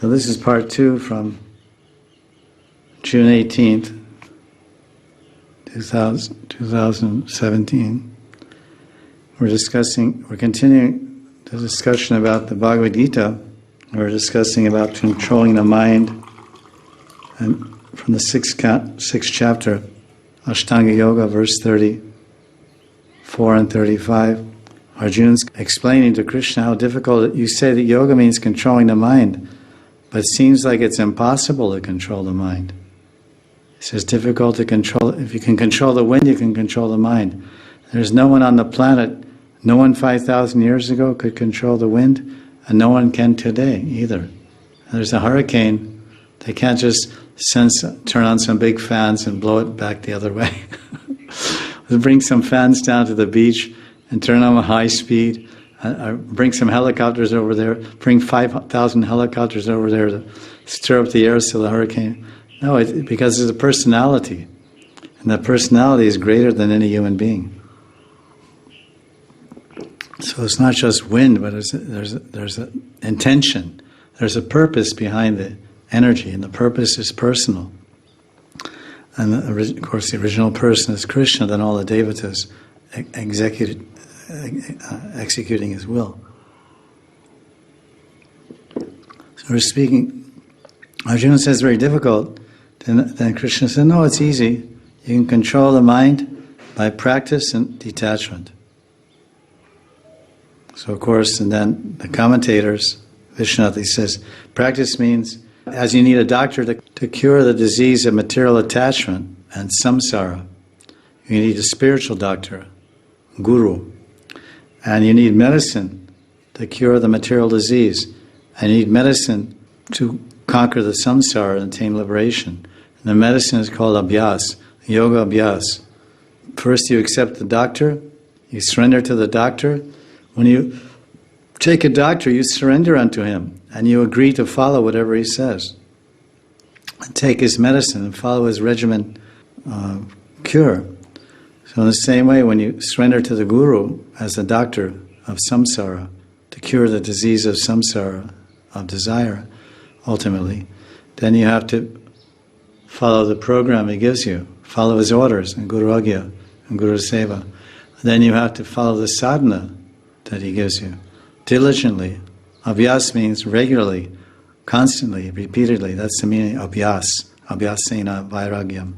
So this is part 2 from June 18th, 2017. We're continuing the discussion about the Bhagavad Gita. We're discussing about controlling the mind, and from the sixth chapter, Ashtanga Yoga, verse 34 and 35. Arjuna's explaining to Krishna how difficult you say that yoga means controlling the mind, but it seems like it's impossible to control the mind. He says difficult to control. If you can control the wind, you can control the mind. There's no one on the planet, no one 5,000 years ago could control the wind, and no one can today either. There's a hurricane, they can't just turn on some big fans and blow it back the other way. Bring some fans down to the beach and turn them at high speed. Bring some helicopters over there. Bring 5,000 helicopters over there to stir up the air so the hurricane. No, because it's a personality, and that personality is greater than any human being. So it's not just wind, but there's an intention. There's a purpose behind the energy, and the purpose is personal. And of course, the original person is Krishna. Then all the devatas executing his will. So we're speaking. Arjuna says very difficult. Then Krishna said, no, it's easy. You can control the mind by practice and detachment. So of course, and then the commentators, Vishwanath, he says, practice means as you need a doctor to cure the disease of material attachment and samsara. You need a spiritual doctor, guru. And you need medicine to cure the material disease. And you need medicine to conquer the samsara and attain liberation. And the medicine is called abhyas, yoga abhyas. First you accept the doctor, you surrender to the doctor. When you take a doctor, you surrender unto him, and you agree to follow whatever he says. And take his medicine and follow his regimen cure. So in the same way, when you surrender to the guru as the doctor of samsara, to cure the disease of samsara, of desire, ultimately, then you have to follow the program he gives you, follow his orders, and Guru Agya, and Guru Seva. Then you have to follow the sadhana that he gives you, diligently. Abhyas means regularly, constantly, repeatedly. That's the meaning of abhyas, abhyasena vairagyam.